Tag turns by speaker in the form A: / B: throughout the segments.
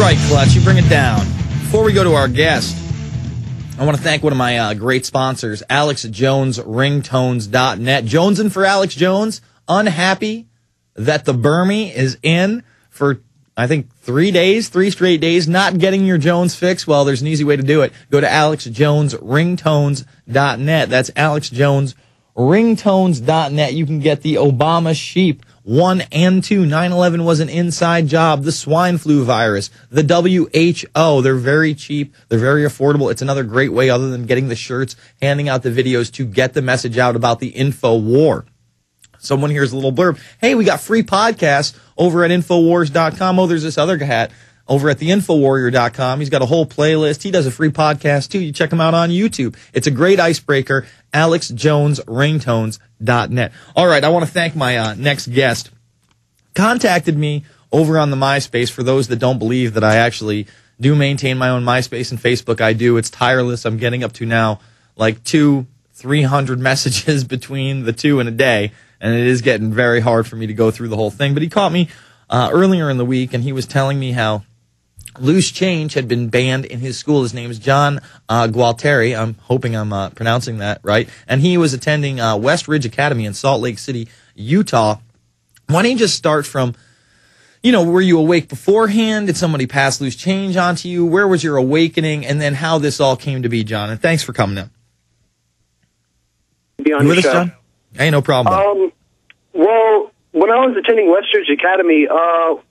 A: right, Clutch, you bring it down. Before we go to our guest, I want to thank one of my great sponsors, AlexJonesRingtones.net. Jonesing for Alex Jones, unhappy that the Bermie is in for, I think, 3 straight days, not getting your Jones fix. Well, there's an easy way to do it. Go to AlexJonesRingtones.net. That's AlexJonesRingtones.net. You can get the Obama sheep 1 and 2. 9/11 was an inside job. The swine flu virus, the WHO. They're very cheap. They're very affordable. It's another great way, other than getting the shirts, handing out the videos, to get the message out about the info war. Someone hears a little blurb. Hey, we got free podcasts over at Infowars.com. Oh, there's this other cat over at the Infowarrior.com. He's got a whole playlist. He does a free podcast, too. You check him out on YouTube. It's a great icebreaker. AlexJonesRingtones.net. All right, I want to thank my next guest. Contacted me over on the MySpace. For those that don't believe that I actually do maintain my own MySpace and Facebook, I do. It's tireless. I'm getting up to now like 200-300 messages between the two in a day, and it is getting very hard for me to go through the whole thing. But he caught me earlier in the week, and he was telling me how loose change had been banned in his school. His name is John Gualtieri. I'm hoping I'm pronouncing that right. And he was attending West Ridge Academy in Salt Lake City, Utah. Why don't you just start from, were you awake beforehand? Did somebody pass loose change onto you? Where was your awakening? And then how this all came to be, John. And thanks for coming in.
B: Be on
A: you with
B: your
A: us,
B: show.
A: John? Hey, no problem.
B: Well, when I was attending West Ridge Academy, it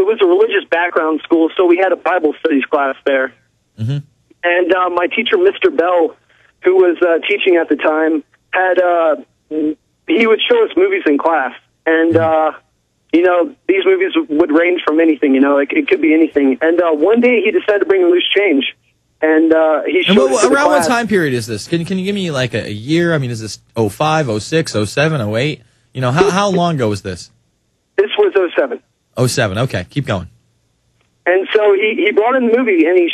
B: was a religious background school, so we had a Bible studies class there.
A: Mm-hmm.
B: And my teacher, Mr. Bell, who was teaching at the time, he would show us movies in class. And, these movies would range from anything, it could be anything. And one day he decided to bring a loose change. And he showed us
A: around
B: what
A: time period is this? Can you give me like a year? I mean, is this 05, 06, 07, 08? How long ago was this?
B: This was 07.
A: 07. Okay, keep going.
B: And so he brought in the movie and he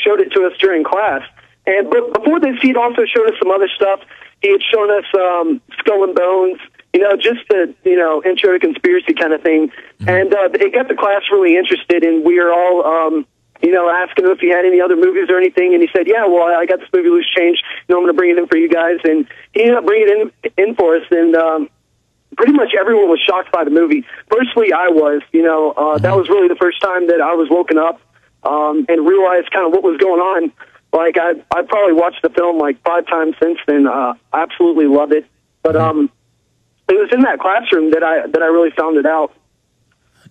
B: showed it to us during class. And but before this, he'd also showed us some other stuff. He had shown us Skull and Bones, just the intro to conspiracy kind of thing. Mm-hmm. And it got the class really interested, and we were all asking him if he had any other movies or anything. And he said, "Yeah, well, I got this movie Loose Change. I'm going to bring it in for you guys." And he ended up bringing it in for us, and pretty much everyone was shocked by the movie. Personally, I was. That was really the first time that I was woken up and realized kind of what was going on. Like, I probably watched the film like 5 times since then. I absolutely love it. But it was in that classroom that I really found it out.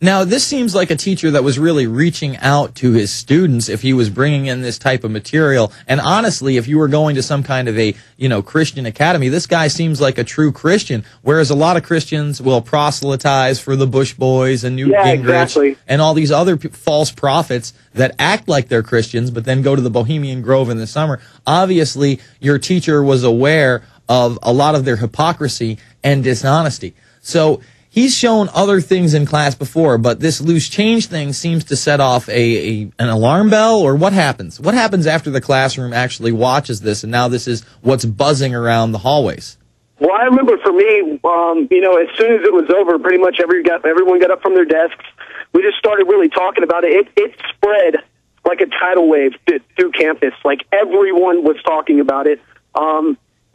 A: Now, this seems like a teacher that was really reaching out to his students if he was bringing in this type of material. And honestly, if you were going to some kind of a, Christian academy, this guy seems like a true Christian, whereas a lot of Christians will proselytize for the Bush Boys and Newt Gingrich
B: exactly.
A: and all these other false prophets that act like they're Christians but then go to the Bohemian Grove in the summer. Obviously, your teacher was aware of a lot of their hypocrisy and dishonesty. So he's shown other things in class before, but this loose change thing seems to set off an alarm bell, or what happens? What happens after the classroom actually watches this, and now this is what's buzzing around the hallways?
B: Well, I remember for me, as soon as it was over, pretty much everyone got up from their desks. We just started really talking about it. It spread like a tidal wave through campus. Like, everyone was talking about it.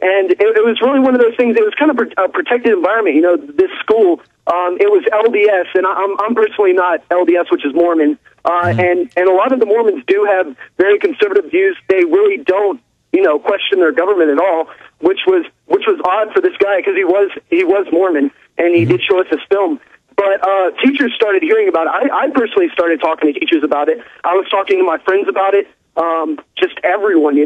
B: And it was really one of those things. It was kind of a protected environment. This school, it was LDS, and I'm personally not LDS, which is Mormon. And a lot of the Mormons do have very conservative views. They really don't, question their government at all, which was odd for this guy because he was Mormon, and he did show us this film. But teachers started hearing about it. I personally started talking to teachers about it. I was talking to my friends about it, just everyone,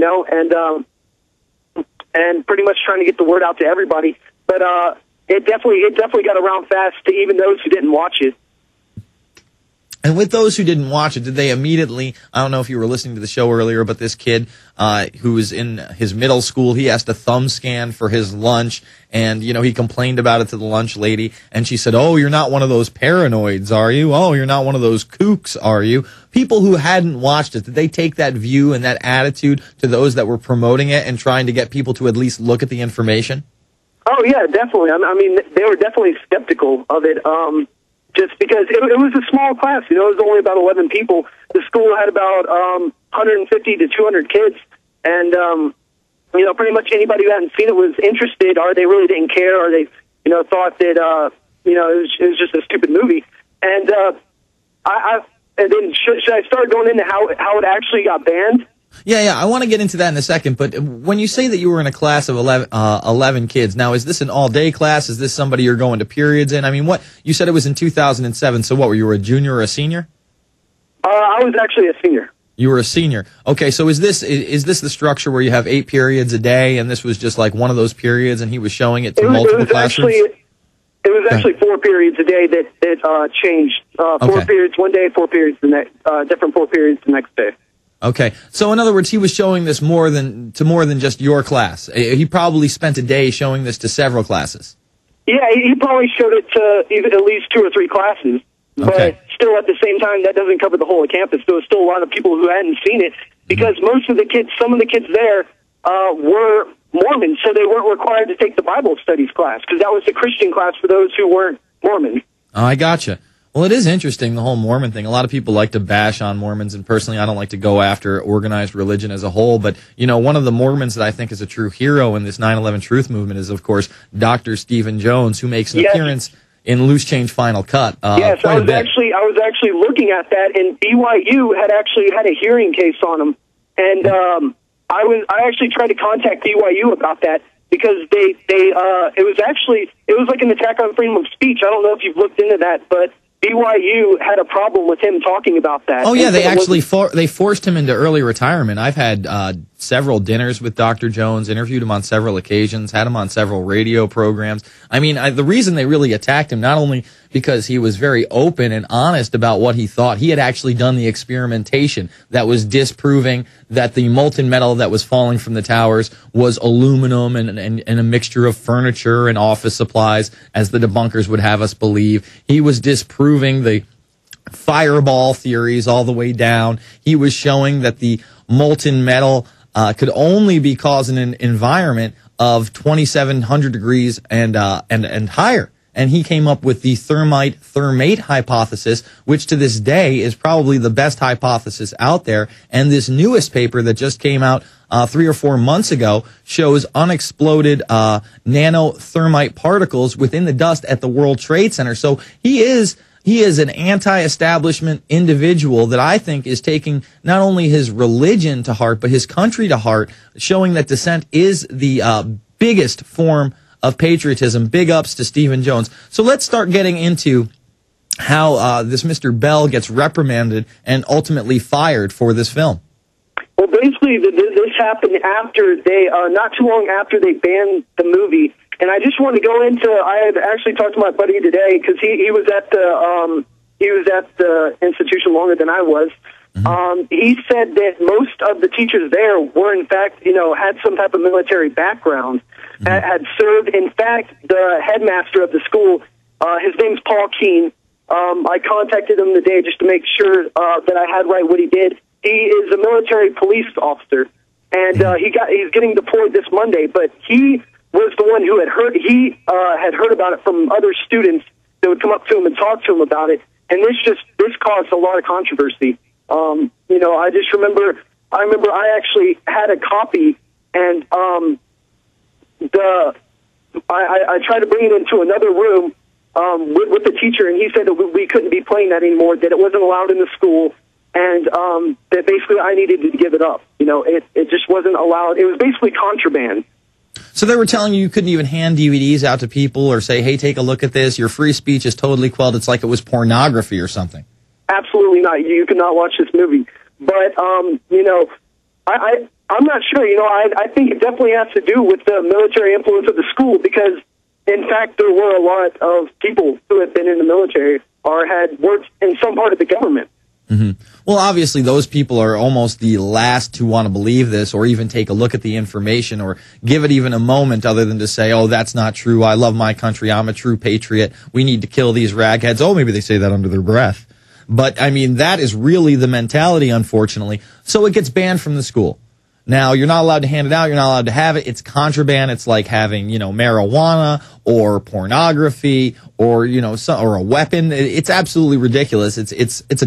B: and pretty much trying to get the word out to everybody. But it definitely got around fast to even those who didn't watch it.
A: And with those who didn't watch it, did they immediately, I don't know if you were listening to the show earlier, but this kid who was in his middle school, he asked a thumb scan for his lunch, and, he complained about it to the lunch lady, and she said, "Oh, you're not one of those paranoids, are you? Oh, you're not one of those kooks, are you?" People who hadn't watched it, did they take that view and that attitude to those that were promoting it and trying to get people to at least look at the information?
B: Oh, yeah, definitely. I mean, they were definitely skeptical of it. just because it was a small class. It was only about 11 people. The school had about 150 to 200 kids, and pretty much anybody who hadn't seen it was interested, or they really didn't care, or they thought that it was just a stupid movie. And and then should I start going into how it actually got banned?
A: Yeah, I want to get into that in a second, but when you say that you were in a class of 11 kids, now is this an all-day class? Is this somebody you're going to periods in? I mean, you said it was in 2007, so what, were you a junior or a senior?
B: I was actually a senior. You
A: were a senior. Okay, so is this the structure where you have 8 periods a day, and this was just like one of those periods, and he was showing it to multiple classrooms?
B: It was actually 4 periods a day that changed. 4 periods one day, 4 periods the next, different 4 periods the next day.
A: Okay, so in other words, he was showing this more than just your class. He probably spent a day showing this to several classes. Yeah,
B: he probably showed it to even at least 2 or 3 classes.
A: Okay.
B: But still, at the same time, that doesn't cover the whole of campus. There was still a lot of people who hadn't seen it because most of the kids, some of the kids there were Mormons, so they weren't required to take the Bible studies class because that was the Christian class for those who weren't Mormon.
A: Oh, I gotcha. Well, it is interesting, the whole Mormon thing. A lot of people like to bash on Mormons, and personally, I don't like to go after organized religion as a whole. But, one of the Mormons that I think is a true hero in this 9/11 Truth movement is, of course, Dr. Stephen Jones, who makes an appearance in Loose Change Final Cut.
B: Yes, I was actually looking at that, and BYU had actually had a hearing case on him, and I actually tried to contact BYU about that because it was like an attack on freedom of speech. I don't know if you've looked into that, but BYU had a problem with him talking about that.
A: Oh, yeah, they actually they forced him into early retirement. I've had several dinners with Dr. Jones, interviewed him on several occasions, had him on several radio programs. I mean, the reason they really attacked him, not only because he was very open and honest about what he thought, he had actually done the experimentation that was disproving that the molten metal that was falling from the towers was aluminum and a mixture of furniture and office supplies, as the debunkers would have us believe. He was disproving the fireball theories all the way down. He was showing that the molten metal could only be caused in an environment of 2,700 degrees and higher. And he came up with the thermite-thermate hypothesis, which to this day is probably the best hypothesis out there. And this newest paper that just came out 3 or 4 months ago shows unexploded nanothermite particles within the dust at the World Trade Center. So he is an anti-establishment individual that I think is taking not only his religion to heart, but his country to heart, showing that dissent is the biggest form of patriotism. Big ups to Stephen Jones. So let's start getting into how this Mr. Bell gets reprimanded and ultimately fired for this film.
B: Well, basically, this happened after not too long after they banned the movie. And I just want to go into. I had actually talked to my buddy today because he was at the institution longer than I was. Mm-hmm. He said that most of the teachers there were, in fact, had some type of military background, mm-hmm. had served. In fact, the headmaster of the school, his name's Paul Keene. I contacted him today just to make sure that I had right what he did. He is a military police officer, and he's getting deployed this Monday. But he was the one who had heard. He had heard about it from other students that would come up to him and talk to him about it, and this caused a lot of controversy. I just remember. I actually had a copy, and I tried to bring it into another room with the teacher, and he said that we couldn't be playing that anymore. That it wasn't allowed in the school, and that basically I needed to give it up. It just wasn't allowed. It was basically contraband.
A: So they were telling you couldn't even hand DVDs out to people or say, hey, take a look at this. Your free speech is totally quelled. It's like it was pornography or something.
B: Absolutely not. You cannot watch this movie. But, I'm not sure. I think it definitely has to do with the military influence of the school because, in fact, there were a lot of people who had been in the military or had worked in some part of the government.
A: Mm-hmm. Well, obviously, those people are almost the last to want to believe this or even take a look at the information or give it even a moment other than to say, oh, that's not true. I love my country. I'm a true patriot. We need to kill these ragheads. Oh, maybe they say that under their breath. But, I mean, that is really the mentality, unfortunately. So it gets banned from the school. Now, you're not allowed to hand it out. You're not allowed to have it. It's contraband. It's like having, marijuana or pornography or, or a weapon. It's absolutely ridiculous. It's a